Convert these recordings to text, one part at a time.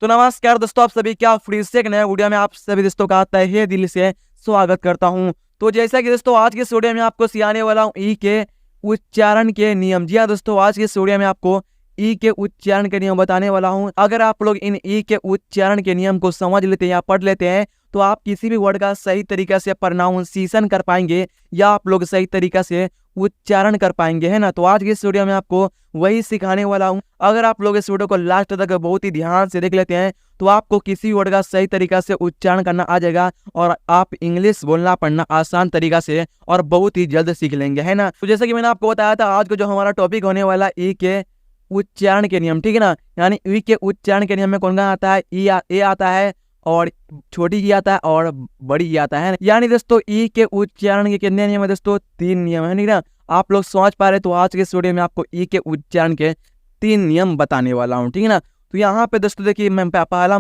तो नमस्कार दोस्तों, आप सभी क्या फिर से एक नए वीडियो में आप सभी दोस्तों का तहे दिल से स्वागत करता हूं। तो जैसा कि दोस्तों आज के इस वीडियो में आपको सिखाने वाला हूं ई के उच्चारण के नियम। जी हाँ दोस्तों, आज के इस वीडियो में आपको ई के उच्चारण के नियम बताने वाला हूं। अगर आप लोग इन ई के उच्चारण के नियम को समझ लेते हैं या पढ़ लेते हैं तो आप किसी भी वर्ड का सही तरीका से प्रोनाउंसिएशन कर पाएंगे या आप लोग सही तरीका से उच्चारण कर पाएंगे, है ना। तो आज की इस वीडियो में आपको वही सिखाने वाला हूं। अगर आप लोग इस वीडियो को लास्ट तक बहुत ही ध्यान से देख लेते हैं तो आपको किसी वर्ड का सही तरीका से उच्चारण करना आ जाएगा और आप इंग्लिश बोलना पढ़ना आसान तरीका से और बहुत ही जल्द सीख लेंगे, है ना। तो जैसे कि मैंने आपको बताया था, आज को जो हमारा टॉपिक होने वाला ई के उच्चारण के नियम, ठीक है ना। यानी ई के उच्चारण के नियम में कौन सा आता है, ए आता है और छोटी ई आता है और बड़ी ई आता है। यानी दोस्तों ई के उच्चारण के कितने नियम है दोस्तों, 3 नियम है, ठीक ना। आप लोग समझ पा रहे तो आज के इस वीडियो में आपको ई के उच्चारण के 3 नियम बताने वाला हूँ, ठीक है ना। तो यहाँ पे दोस्तों देखिए, मैं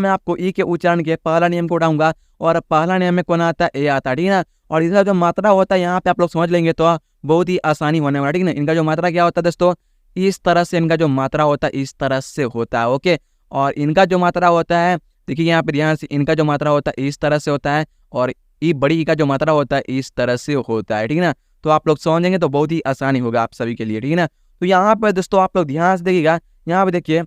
आपको ई के उच्चारण के पहला नियम को उठाऊंगा और पहला नियम में कौन आता है, ए आता है, ठीक है ना। और इसका जो मात्रा होता है यहाँ पे आप लोग समझ लेंगे तो बहुत ही आसानी होने वाला, ठीक है ना। इनका जो मात्रा क्या होता है दोस्तों, इस तरह से इनका जो मात्रा होता है इस तरह से होता है, ओके। और इनका जो मात्रा होता है, देखिए यहाँ पे ध्यान से, इनका जो मात्रा होता है इस तरह से होता है और ई बड़ी ई का जो मात्रा होता है इस तरह से होता है, ठीक है ना। तो आप लोग समझेंगे तो बहुत ही आसानी होगा आप सभी के लिए, ठीक है ना। तो यहाँ पे दोस्तों आप लोग ध्यान से देखिएगा, यहाँ पे देखिए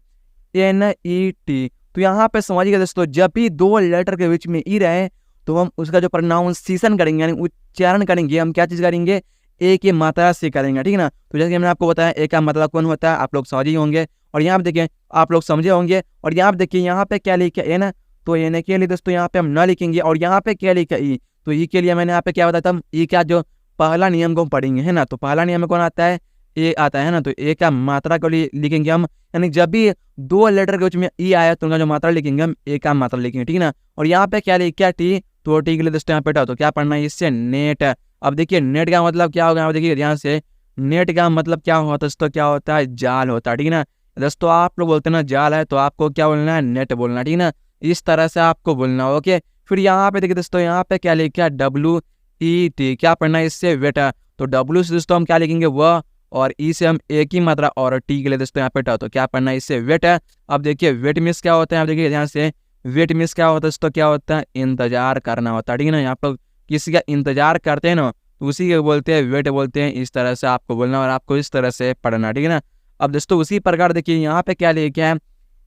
NET। तो यहाँ पे समझिएगा दोस्तों, जब भी 2 लेटर के बीच में ई रहे तो हम उसका जो प्रोनाउंसिएशन करेंगे यानी उच्चारण करेंगे, हम क्या चीज़ करेंगे, ए की मात्रा से करेंगे, ठीक है ना। तो जैसे कि मैंने आपको बताया ए का मतलब कौन होता है, आप लोग समझ ही होंगे। और यहाँ पे देखिए, आप लोग समझे होंगे। और यहाँ पे देखिए, यहाँ पे क्या लिखा है, ए ना। तो एन के लिए दोस्तों यहाँ पे हम न लिखेंगे। और यहाँ पे क्या लिखा ई, तो ई के लिए मैंने यहाँ पे क्या बताया था, हम ई का जो पहला नियम को पढ़ेंगे, है ना। तो पहला नियम में कौन आता है, ए आता है ना। तो ए का मात्रा को लिखेंगे हम, यानी जब भी 2 लेटर के बीच में ई आया तो उनका जो मात्रा लिखेंगे हम ए का मात्रा लिखेंगे, ठीक है ना। और यहाँ पे क्या लिखा टी, तो टी के लिए दोस्तों यहाँ पे तो क्या पढ़ना है, इससे नेट। अब देखिए नेट का मतलब क्या होगा, देखिए ध्यान से, नेट का मतलब क्या होता है दोस्तों, क्या होता है, जाल होता है, ठीक है ना। दोस्तों आप लोग बोलते हैं ना जाल है, तो आपको क्या बोलना है, नेट बोलना, ठीक है ना। इस तरह से आपको बोलना, ओके। फिर यहाँ पे देखिए दोस्तों, यहाँ पे क्या लिखा है, WET, क्या पढ़ना है, इससे वेट। तो W से दोस्तों हम क्या लिखेंगे, वह, और ई से हम एक ही मात्रा, और टी के लिए दोस्तों यहाँ पे तो क्या पढ़ना है, इससे वेट। अब देखिए वेट मीन्स क्या होता है, आप देखिए ध्यान से, वेट मीन्स क्या होता है दोस्तों, क्या होता है, इंतजार करना होता है, ठीक है ना। यहाँ पर किसी का इंतजार करते हैं ना तो उसी के बोलते हैं वेट बोलते हैं। इस तरह से आपको बोलना और आपको इस तरह से पढ़ना, ठीक है ना। अब दोस्तों उसी प्रकार देखिए यहाँ पे क्या लिखा है,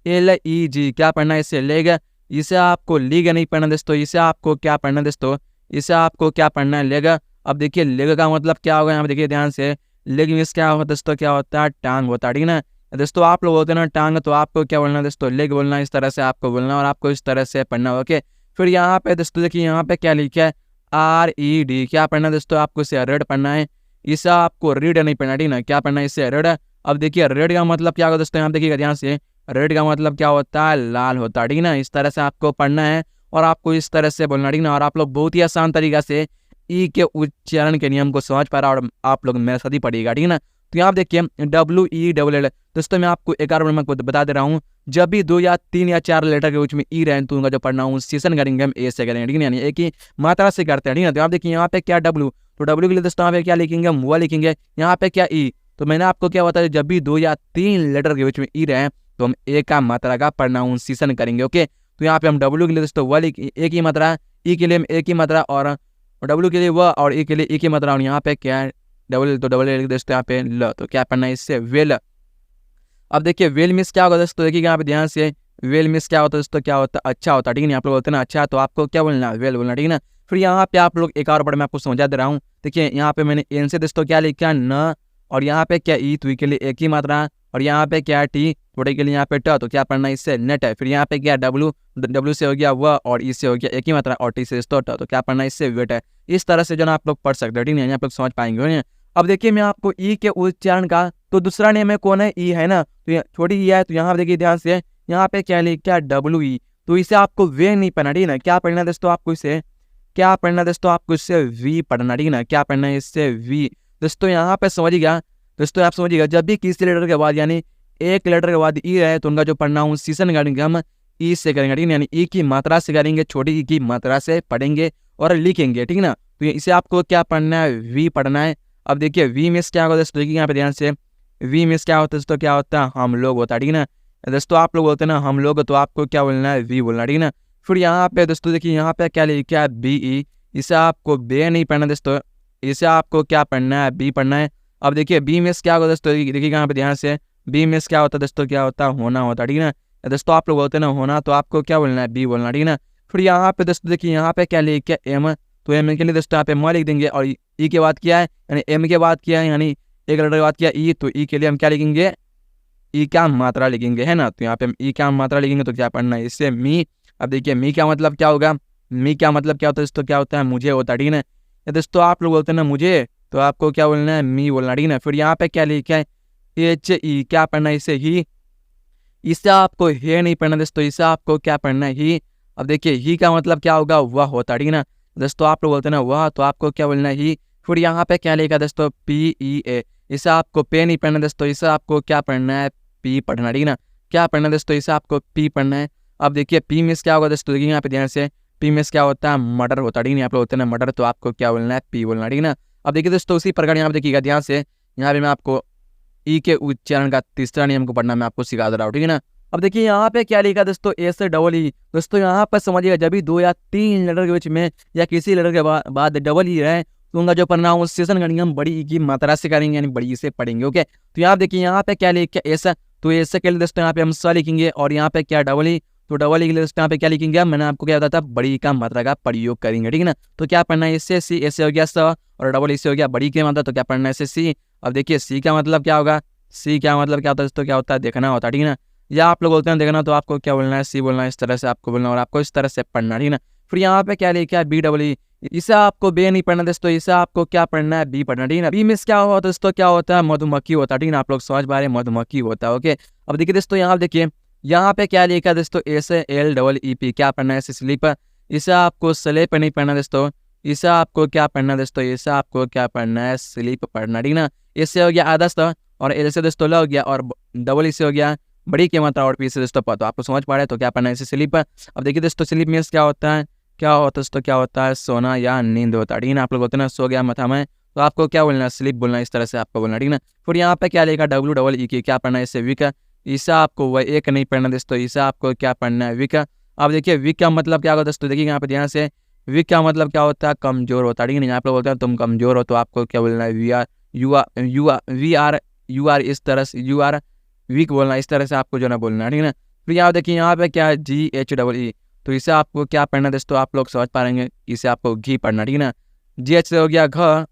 LEG, क्या पढ़ना है, इससे लेग। इसे आपको लीग नहीं पढ़ना दोस्तों, इसे आपको क्या पढ़ना दोस्तों, इसे आपको क्या पढ़ना है, लेग। अब देखिए लेग का मतलब क्या होगा, यहाँ पे देखिए ध्यान से, लेग मीन्स क्या होता है दोस्तों, क्या होता है, टांग होता है, ठीक है ना। दोस्तों आप लोग बोलते हैं ना टांग, तो आपको क्या बोलना है दोस्तों, लेग बोलना, इस तरह से आपको बोलना और आपको इस तरह से पढ़ना, ओके। फिर यहाँ पे दोस्तों देखिए, यहाँ पे क्या लिखा है, RED, क्या पढ़ना है दोस्तों, आपको इसे रेड पढ़ना है, इसे आपको रीड नहीं पढ़ना, ठीक ना, क्या पढ़ना है, इससे रेड। अब देखिए रेड का मतलब क्या होगा दोस्तों, यहाँ देखिएगा ध्यान से, रेड का मतलब क्या होता है, लाल होता है, ठीक ना। इस तरह से आपको पढ़ना है और आपको इस तरह से बोलना, ठीक ना। और आप लोग बहुत ही आसान तरीका से ई के उच्चारण के नियम को समझ पा रहा और आप लोग मेरे साथ ही पढ़िएगा, ठीक है ना। तो यहाँ देखिए WELL, दोस्तों मैं आपको एक बार मैं बता दे रहा हूँ, जब भी 2 या 3 या 4 लेटर के बीच में ई रहे तो उनका जो प्रोनाउंसिएशन करेंगे हम ए से करेंगे, ठीक है, यानी एक ही मात्रा से करते हैं, ठीक है। तो आप देखिए यहाँ पे क्या W, तो W के लिए दोस्तों यहाँ पे क्या लिखेंगे, हम वो लिखेंगे। यहाँ पे क्या ई, तो मैंने आपको क्या बताया, जब भी 2 या 3 लेटर के बीच में ई रहे तो हम ए का मात्रा का प्रोनाउंसिएशन करेंगे, ओके। तो यहाँ पे हम W के लिए दोस्तों व एक ही मात्रा, ई के लिए हम एक ही मात्रा, और W के लिए व, और ई के लिए एक ही मात्रा। और यहाँ पे क्या है डबल, तो डबल दोस्तों यहाँ पे ल, तो क्या पढ़ना है, इससे वेल। अब देखिए वेल मिस क्या होगा दोस्तों, देखिए यहाँ पे ध्यान से, वेल मिस क्या होता है दोस्तों, क्या होता है, अच्छा होता है, ठीक है ना। आप लोग बोलते हैं ना अच्छा, तो आपको क्या बोलना, वेल बोलना, ठीक है ना। फिर यहाँ पे आप लोग एक और वर्ड मैं आपको समझा दे रहा हूँ, देखिए यहाँ पे मैंने एन से दोस्तों क्या लिखा, न, और यहाँ पे क्या ई, तो ई के लिए एक ही मात्रा, और यहाँ पे क्या टी, थोड़े के लिए यहाँ पे ट, तो क्या पढ़ना है, इससे नेट है। फिर यहाँ पे क्या W से हो गया व, और ई से हो गया एक ही मात्रा, और टी से ट, तो क्या पढ़ना है, इससे वेट है। इस तरह से जो ना आप लोग पढ़ सकते हैं, ठीक है, यहाँ पे समझ पाएंगे। अब देखिए मैं आपको ई के उच्चारण का, तो दूसरा नियम है कौन है, ई है ना। तो छोटी ई है, तो यहाँ देखिए ध्यान से, यहाँ पे क्या लिखा है, WE, तो इसे आपको वे नहीं पढ़ना, ठीक है ना। क्या पढ़ना दोस्तों, आपको इसे क्या पढ़ना दोस्तों, आपको इससे वी पढ़ना, ठीक है ना। क्या पढ़ना है, इससे वी। दोस्तों यहाँ पे समझिएगा, दोस्तों आप समझिएगा, जब भी किसी लेटर के बाद यानी एक लेटर के बाद ई रहे तो उनका जो प्रोनाउंसिएशन करेंगे हम ई से करेंगे, ठीक है, यानी ई की मात्रा से करेंगे, छोटी ई की मात्रा से पढ़ेंगे और लिखेंगे, ठीक है ना। तो इसे आपको क्या पढ़ना है, वी पढ़ना है। अब देखिए वी मिस क्या होगा दोस्तों, देखिए यहाँ पे ध्यान से, वी मिस क्या होता है दोस्तों, क्या होता है, हम लोग होता है, ठीक है ना। दोस्तों आप लोग बोलते हैं ना हम लोग, तो आपको क्या बोलना है, वी बोलना, ठीक है ना। फिर यहाँ पे दोस्तों देखिए यहाँ पे क्या लिखा है, बी ई, इसे आपको बे नहीं पढ़ना दोस्तों, इसे आपको क्या पढ़ना है, बी पढ़ना है। अब देखिए बी मिस क्या होगा दोस्तों, देखिए यहाँ पे ध्यान से, बी मिस क्या होता है दोस्तों, क्या होता है, होना होता है, ठीक है ना। दोस्तों आप लोग बोलते हैं ना होना, तो आपको क्या बोलना है, बी बोलना, ठीक है ना। फिर यहाँ पे दोस्तों देखिए यहाँ पे क्या लिखा है, एम, तो एम के लिए दोस्तों यहाँ पे म लिख देंगे, और ई के बाद क्या है, यानी एम के बाद क्या है, यानी एक लेटर के बाद क्या, ई, तो ई के लिए हम क्या लिखेंगे, ई क्या मात्रा लिखेंगे, है ना। तो यहाँ पे हम ई क्या मात्रा लिखेंगे, तो क्या पढ़ना है, इससे मी। अब देखिए मी क्या मतलब क्या होगा, मी क्या मतलब क्या होता है दोस्तों, क्या होता है, मुझे होता है, ठीक है ना। या दोस्तों आप लोग बोलते हैं ना मुझे, तो आपको क्या बोलना है, मी बोलना, ठीक है ना। फिर यहाँ पे क्या लिखा है, एच ई, क्या पढ़ना है, इसे ही, इसे आपको हे नहीं पढ़ना दोस्तों, इसे आपको क्या पढ़ना है, ही। अब देखिए ही का मतलब क्या होगा, वह होता है, ठीक है ना। दोस्तों आप लोग बोलते हैं ना वह, तो आपको क्या बोलना है, ही। फिर यहाँ पे क्या लिखा दोस्तों, पी ई ए, इसे आपको पे नहीं पढ़ना दोस्तों, इसे आपको क्या पढ़ना है, पी पढ़ना, ठीक है ना। क्या पढ़ना दोस्तों, इसे आपको पी पढ़ना है। अब देखिए पी मिस क्या होगा दोस्तों, देखिए यहाँ पे ध्यान से, पी मिस क्या होता है, मर्डर होता है, ठीक है। आप लोग होते हैं ना मर्डर, तो आपको क्या बोलना है, पी बोलना, ठीक है ना। अब देखिए दोस्तों उसी प्रकार यहाँ पे देखिएगा ध्यान से, यहाँ पे मैं आपको ई के उच्चारण का तीसरा नियम को पढ़ना मैं आपको सिखा दे रहा हूँ, ठीक है ना। अब देखिए यहाँ पे क्या लिखा दोस्तों, ए से डबल ई, दोस्तों यहाँ पर समझिएगा जब भी 2 या 3 लेटर के बीच में या किसी लेटर के बाद डबल ई रहे, तो उनका जो प्रोनाउंसिएशन का नियम बड़ी ई की मात्रा से करेंगे, यानी बड़ी ई से पढ़ेंगे, ओके। तो यहाँ देखिए यहाँ पे क्या लिखा ऐसा, तो ऐसे के लिए दोस्तों यहाँ पे हम स लिखेंगे, और यहाँ पे क्या डबल ई, तो डबल ई के लिए दोस्तों यहाँ पे क्या लिखेंगे, मैंने आपको क्या बताया था, बड़ी ई का मात्रा का प्रयोग करेंगे, ठीक है ना। तो क्या पढ़ना है, इससे सी, ऐसे हो गया स, और डबल ई से हो गया बड़ी की मात्रा, तो क्या पढ़ना है, इससे सी। अब देखिए सी का मतलब क्या होगा, सी क्या मतलब क्या होता है दोस्तों, क्या होता है, देखना होता है, ठीक है ना। या आप लोग बोलते हैं देखना, तो आपको क्या बोलना है, सी बोलना है, इस तरह से आपको बोलना, और आपको इस तरह से पढ़ना, ठीक है ना। फिर यहाँ पे क्या लिखा है, बी डबल ई, इसे आपको बे नहीं पढ़ना दोस्तों, इसे आपको क्या पढ़ना है, बी पढ़ना, ठीक है ना। बी मिस क्या होता है दोस्तों, क्या होता है, मधुमक्खी होता है, ठीक है ना। आप लोग समझ पा रहे हैं, मधुमक्खी होता है, ओके। अब देखिए दोस्तों यहाँ देखिए, यहाँ पे क्या लिखा है दोस्तों, S L double E P, क्या पढ़ना है, स्लीप, इसे आपको स्लेप नहीं पढ़ना दोस्तों, इसे आपको क्या पढ़ना दोस्तों, इसे आपको क्या पढ़ना है, स्लीप पढ़ना, ठीक है ना। इससे हो गया आदर्श, और एल से दोस्तों ल हो गया, और डबल ई से हो गया बड़ी की मात्रा, और पी से दोस्तों तो आपको समझ पा रहे हैं, तो क्या पढ़ना है, इसे स्लीप। अब देखिए दोस्तों स्लीप मीन्स क्या होता है, क्या होता है दोस्तों, क्या होता है, सोना या नींद होता है, ठीक है ना। आप लोग बोलते हैं ना सो गया माथा में, तो आपको क्या बोलना है, स्लीप बोलना है, इस तरह से आपको बोलना, ठीक है ना। फिर यहाँ पे क्या लिखा, डब्ल्यू डबल ई की, क्या पढ़ना है, इससे वीक, इसे आपको वह एक नहीं पढ़ना दोस्तों, इसे आपको क्या पढ़ना है, वीक। अब देखिए वीक का मतलब क्या होगा दोस्तों, देखिए यहाँ पे ध्यान से, वीक का मतलब क्या होता है, कमजोर होता है, ठीक है ना। यहाँ पे बोलते हैं तुम कमजोर हो, तो आपको क्या बोलना है, we are, you are, you are, इस तरह से यू आर वीक बोलना, इस तरह से आपको जो ना बोलना, ठीक है ना। फिर यहाँ देखिए यहाँ पे क्या है, जी एच डबल ई, तो इसे आपको क्या पढ़ना दोस्तों, आप लोग समझ पा रहेंगे, इसे आपको घी पढ़ना, ठीक है ना। जी एच से हो गया घ,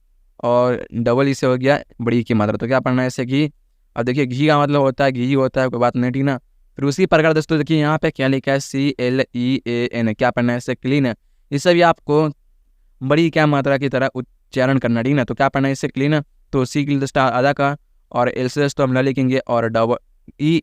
और डबल ई से हो गया बड़ी की मात्रा, तो क्या पढ़ना है, इसे घी। अब देखिए घी का मतलब होता है घी होता है, कोई बात नहीं, ठीक ना। फिर उसी प्रकार दोस्तों देखिए यहाँ पे क्या लिखा है, C L E A N, क्या पढ़ना है, इसे क्लीन है, इसे भी आपको बड़ी क्या मात्रा की तरह उच्चारण करना, ठीक ना। तो क्या पढ़ना है, इससे क्लीन, तो सी के लिए दोस्तों आधा का, और एल से दोस्तों हम ल लिखेंगे, और डबल ई,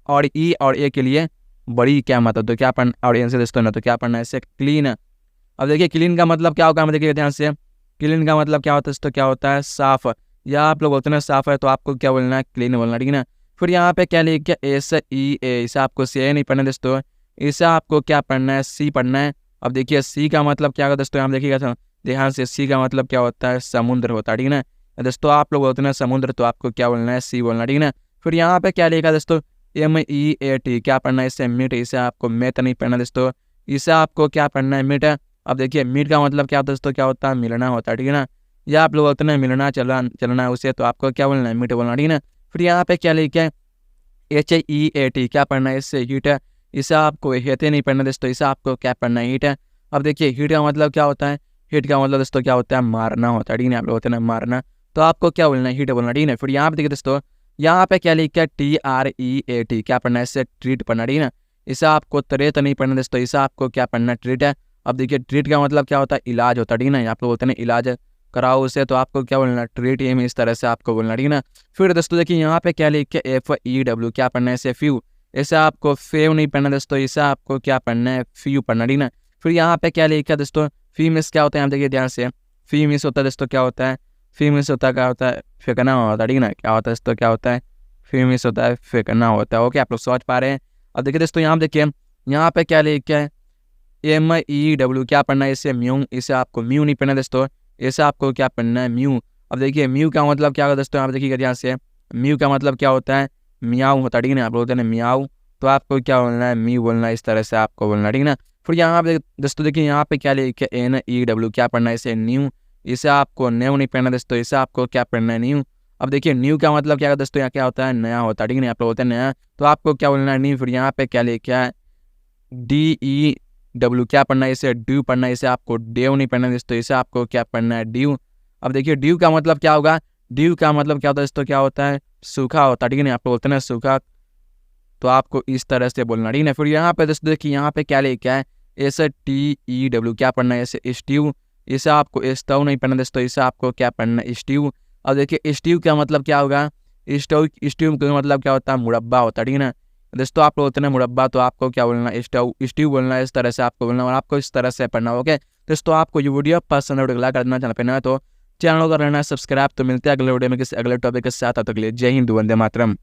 और ई और ए के लिए बड़ी क्या मात्रा, तो क्या पढ़ना, और एन से दोस्तों ना, तो क्या पढ़ना है, इससे क्लीन। अब देखिए क्लीन का मतलब क्या होगा, देखिए ध्यान से, क्लीन का मतलब क्या होता है दोस्तों, क्या होता है, साफ, या आप लोग बोलते हैं साफ है, तो आपको क्या बोलना है, क्लीन बोलना, ठीक है ना। फिर यहाँ पे क्या लिखा है, एस ई ए, इसे आपको सी नहीं पढ़ना दोस्तों, इसे आपको क्या पढ़ना है, सी पढ़ना है। अब देखिए सी का मतलब क्या होगा दोस्तों, यहाँ देखिएगा ध्यान से, सी का मतलब क्या होता है, समुद्र होता है, ठीक है ना। दोस्तों आप लोग बोलते हैं समुद्र, तो आपको क्या बोलना है, सी बोलना, ठीक है ना। फिर यहाँ पे क्या लिखा दोस्तों, एम ई ए टी, क्या पढ़ना है, इससे मीट, इसे आपको मेट नहीं पढ़ना दोस्तों, इसे आपको क्या पढ़ना है, मीट। अब देखिए मीट का मतलब क्या होता है दोस्तों, क्या होता है, मिलना होता है, ठीक है ना। या आप लोग बोलते हैं मिलना चलना है उसे, तो आपको क्या बोलना है, मीट बोलना, ठीक है ना। फिर यहाँ पे क्या लिखा है, एच ई ए टी, क्या पढ़ना है, इससे हीट है, इसे आपको हेते नहीं पढ़ना दोस्तों, इसे आपको क्या पढ़ना है, हीट है। अब देखिए हीट का मतलब क्या होता है, हीट का मतलब दोस्तों क्या होता है, मारना होता है, ठीक है। आप लोग होते हैं मारना, तो आपको क्या बोलना है, हीट बोलना, ठीक है। फिर यहाँ पे देखिए दोस्तों, यहाँ पे क्या लिखा है, T R E A T, क्या पढ़ना है, इससे ट्रीट पढ़ना, ठीक है ना। इसे आपको त्रेत नहीं पढ़ना दोस्तों, इसे आपको क्या पढ़ना है, ट्रीट है। अब देखिए ट्रीट का मतलब क्या होता है, इलाज होता है, ठीक है ना। आप लोग बोलते हैं इलाज कराओ उसे, तो आपको क्या बोलना है, ट्रीट एम, इस तरह से आपको बोलना, ठीक है ना। फिर दोस्तों देखिए यहाँ पे क्या लिखे, एफ ई डब्ल्यू, क्या पढ़ना है, इसे फ्यू, इसे आपको फेव नहीं पढ़ना दोस्तों, इसे आपको क्या पढ़ना है, फ्यू पढ़ना, ठीक है ना। फिर यहाँ पे क्या लिखा दोस्तों, फी मिस क्या होता है, आप देखिए ध्यान से, फी मिस होता है दोस्तों, क्या होता है, फी मिस होता है, क्या होता है, फेंकना होता है, ठीक है ना। क्या होता है दोस्तों, क्या होता है, फी मिस होता है, फेंकना होता है, ओके। आप लोग समझ पा रहे हैं। अब देखिए दोस्तों यहाँ देखिए, यहाँ पे क्या लिखा है, एम ई डब्ल्यू, क्या पढ़ना है, इसे म्यू, इसे आपको म्यू नहीं पढ़ना दोस्तों, इसे आपको क्या पढ़ना है, म्यू। अब देखिए म्यू का मतलब क्या होगा दोस्तों, आप देखिएगा ध्यान से, म्यू का मतलब क्या होता है, मियाऊ होता है, ठीक है ना। आप बोलते हैं मियाऊ, तो आपको क्या बोलना है, मी बोलना है, इस तरह से आपको बोलना है, ठीक है ना। फिर यहाँ पे दोस्तों देखिए यहाँ पे क्या लिखा है NEW, क्या पढ़ना है इसे, न्यू। इसे आपको न्यू नहीं पढ़ना दोस्तों, इसे आपको क्या पढ़ना है, न्यू। अब देखिए न्यू का मतलब क्या है दोस्तों, यहाँ क्या होता है, नया होता है, ठीक है ना, आप लोग होते हैं नया, तो आपको क्या बोलना है, न्यू। फिर यहाँ पे क्या लिखा है DEW, क्या पढ़ना है इसे, ड्यू पढ़ना है, इसे आपको ड्यू नहीं पढ़ना है दोस्तों, इसे आपको क्या पढ़ना है, ड्यू। अब देखिए ड्यू का मतलब क्या होगा, ड्यू का मतलब क्या होता है दोस्तों, क्या होता है, सूखा होता है, ठीक है ना, आप लोग बोलते हैं ना सूखा, तो आपको इस तरह से बोलना, ठीक है ना। फिर यहाँ पे दोस्तों देखिए यहाँ पे क्या लिखा है STEW, क्या पढ़ना है इसे, स्ट्यू। इसे आपको स्टव नहीं पढ़ना दोस्तों, इसे आपको क्या पढ़ना है, स्ट्यू। अब देखिए स्ट्यू का मतलब क्या होगा, स्ट्यू का मतलब क्या होता है, मुरब्बा होता है, ठीक है ना दोस्तों, आप लोग होते हैं ना मुरब्बा, तो आपको क्या बोलना है, स्ट्यू बोलना है, इस तरह से आपको बोलना, और आपको इस तरह से पढ़ना, ओके दोस्तों। आपको ये वीडियो पसंद है, लाइक करना, चैनल पे नया तो चैनल को करना सब्सक्राइब। तो मिलते हैं अगले वीडियो में किसी अगले टॉपिक के साथ, तब तक के लिए जय हिंद, वंदे मातरम।